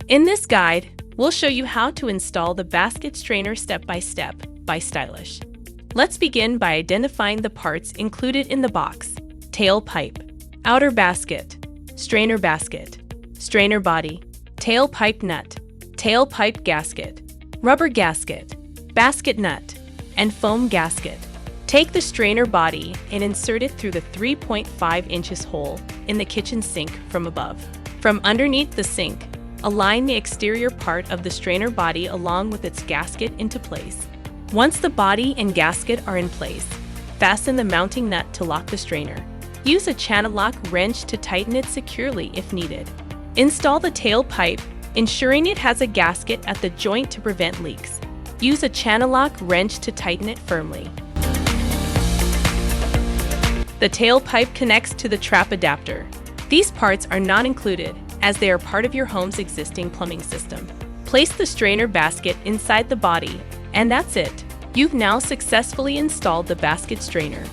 In this guide, we'll show you how to install the basket strainer step by step by Stylish. Let's begin by identifying the parts included in the box. Tail pipe, outer basket, strainer body, tail pipe nut, tail pipe gasket, rubber gasket, basket nut, and foam gasket. Take the strainer body and insert it through the 3.5 inches hole in the kitchen sink from above. From underneath the sink, align the exterior part of the strainer body along with its gasket into place. Once the body and gasket are in place, fasten the mounting nut to lock the strainer. Use a channel lock wrench to tighten it securely if needed. Install the tail pipe, ensuring it has a gasket at the joint to prevent leaks. Use a channel lock wrench to tighten it firmly. The tail pipe connects to the trap adapter. These parts are not included as they are part of your home's existing plumbing system. Place the strainer basket inside the body, and that's it. You've now successfully installed the basket strainer.